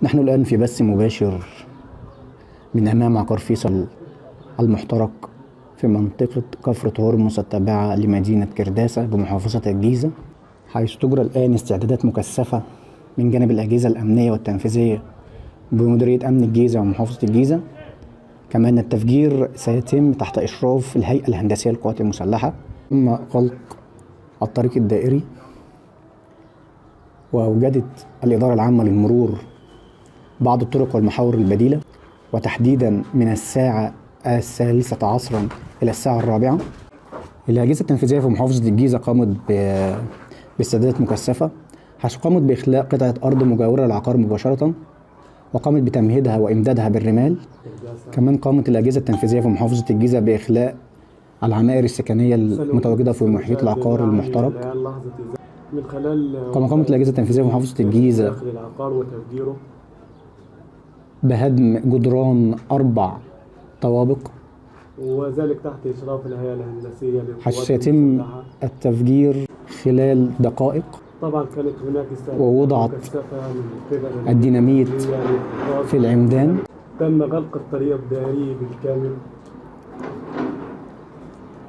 نحن الآن في بث مباشر من أمام عقار فيصل المحترق في منطقة كفر هرمس التابعة لمدينة كرداسة بمحافظة الجيزة، حيث تجرى الآن استعدادات مكثفة من جانب الأجهزة الأمنية والتنفيذية بمديرية أمن الجيزة ومحافظة الجيزة. كما أن التفجير سيتم تحت إشراف الهيئة الهندسية للقوات المسلحة. تم غلق الطريق الدائري، وأوجدت الإدارة العامة للمرور بعض الطرق والمحاور البديلة، وتحديدا من الساعة 3 عصرا إلى الساعة 4. الأجهزة التنفيذية في محافظة الجيزة قامت باستعدادات مكثفة، حيث قامت بإخلاء قطعة أرض مجاورة للعقار مباشرة، وقامت بتمهيدها وإمدادها بالرمال. كمان قامت الأجهزة التنفيذية في محافظة الجيزة بإخلاء العمائر السكنية المتواجدة في محيط العقار المحترق. كما قامت الأجهزة التنفيذية في محافظة الجيزة بهدم جدران 4 طوابق، وذلك تحت إشراف الهيئة الهندسية حيث سيتم التفجير خلال دقائق. طبعا كانت هناك ووضعت الديناميت في العمدان. تم غلق الطريق الدائري بالكامل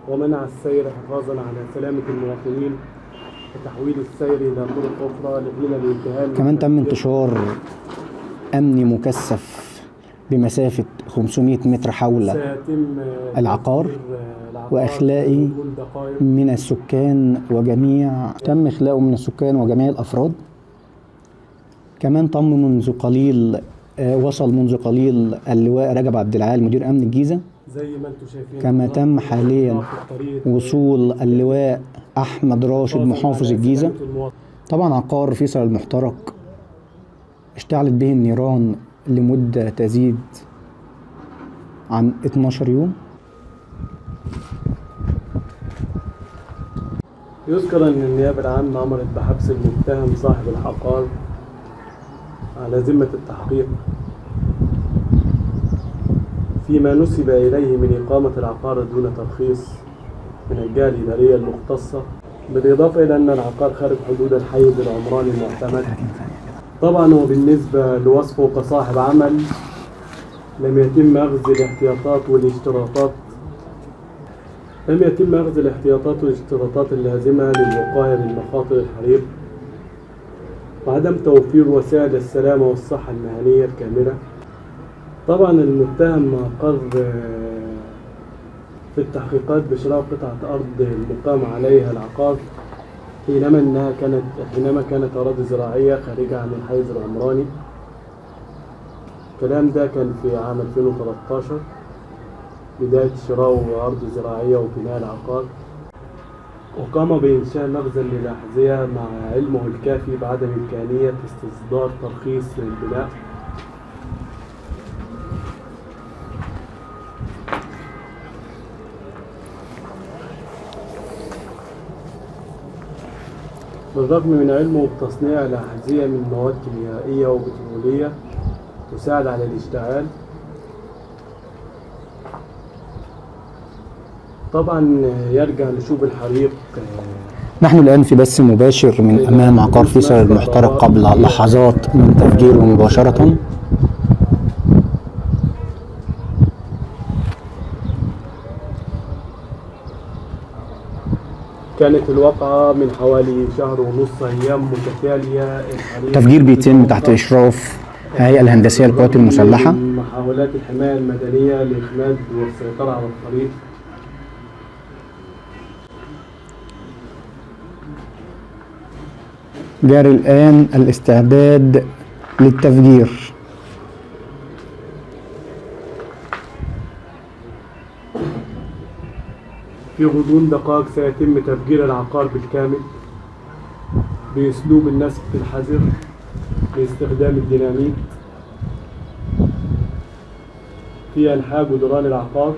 ومنع السير حفاظا على سلامة المواطنين وتحويل السير إلى طرق أخرى لحين الانتهاء. كمان تم انتشار أمني مكثف بمسافة 500 متر حول العقار، وإخلاء من السكان وجميع وجميع الأفراد. كمان وصل منذ قليل اللواء رجب عبد العال مدير أمن الجيزة، زي ما انتم شايفين. كما تم حاليا وصول اللواء أحمد راشد محافظ الجيزة. طبعا عقار فيصل المحترق اشتعلت به النيران لمدة تزيد عن 12 يوم. يذكر أن النيابة العامة أمرت بحبس المتهم صاحب العقار على ذمة التحقيق فيما نسب إليه من إقامة العقار دون ترخيص من الجهة الإدارية المختصة، بالإضافة إلى أن العقار خارج حدود الحيز العمراني المعتمد. طبعا وبالنسبة لوصفه كصاحب عمل لم يتم أخذ الاحتياطات والاشتراطات اللازمة للوقاية من مخاطر الحريق وعدم توفير وسائل السلامة والصحة المهنية الكاملة. طبعا المتهم أقر في التحقيقات بشراء قطعة أرض المقام عليها العقار حينما كانت أراضي زراعية خارجة عن الحيز العمراني. الكلام ده كان في عام 2013 بداية شراء أرض زراعية وبناء العقار، وقام بإنشاء مخزن للأحذية مع علمه الكافي بعدم إمكانية استصدار ترخيص للبناء. بالرغم من علمه بتصنيع الأحذية من مواد كيميائية وبترولية تساعد على الاشتعال. طبعا يرجع لشوب الحريق. نحن الآن في بث مباشر من أمام عقار فيصل المحترق قبل لحظات من تفجيره مباشرة. كانت الواقعة من حوالي شهر ونص أيام متتالية. التفجير بيتم تحت إشراف الهيئة الهندسية للقوات المسلحة. محاولات الحماية المدنية لإخماد والسيطرة على الطريق. جاري الآن الاستعداد للتفجير. في غضون دقائق سيتم تفجير العقار بالكامل بأسلوب النسف الحذر باستخدام الديناميت في أنحاء جدران العقار.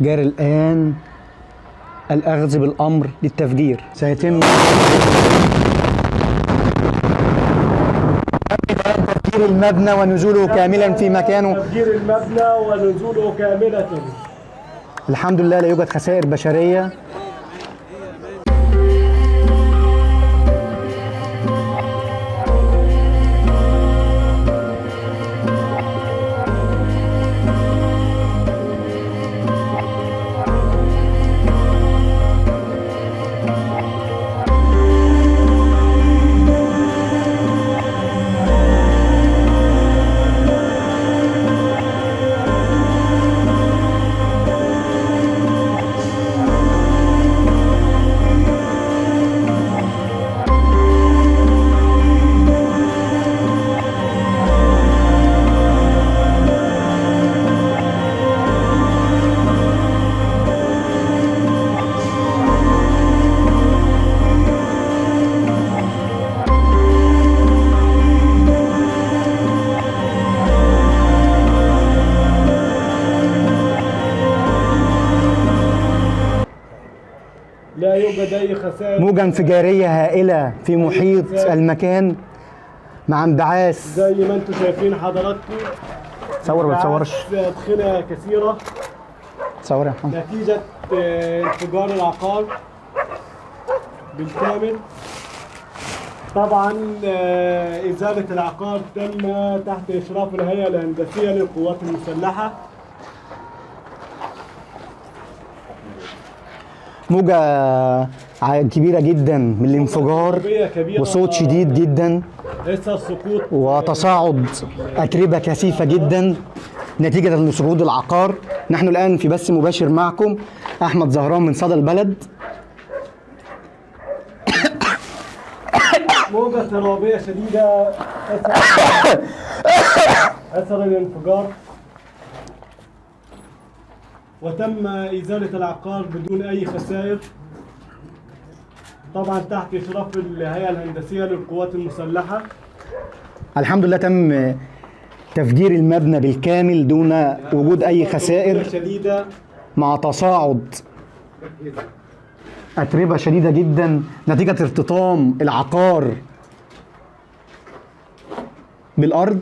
جاري الآن الأخذ بالأمر للتفجير. سيتم تفجير المبنى ونزوله كاملا في مكانه. تفجير المبنى ونزوله كاملة. الحمد لله لا يوجد خسائر بشرية. لا يوجد أي خسائر. موجة انفجارية هائلة في محيط المكان مع انبعاث زي ما انتم شايفين حضراتكم. تصور ولا تصورش؟ أدخنة كثيرة تصور يا محمد. نتيجة انفجار العقار بالكامل. طبعا إزالة العقار تم تحت إشراف الهيئة الهندسية للقوات المسلحة. موجة كبيرة جدا من الانفجار وصوت شديد جدا وتصاعد أتربة كثيفة جدا نتيجة لصعود العقار. نحن الآن في بث مباشر معكم، أحمد زهران من صدى البلد. موجة ترابية شديدة أثر الانفجار، وتم إزالة العقار بدون أي خسائر، طبعا تحت إشراف الهيئة الهندسية للقوات المسلحة. الحمد لله تم تفجير المبنى بالكامل دون وجود أي خسائر، شديدة مع تصاعد أتربة شديدة جدا نتيجة ارتطام العقار بالأرض.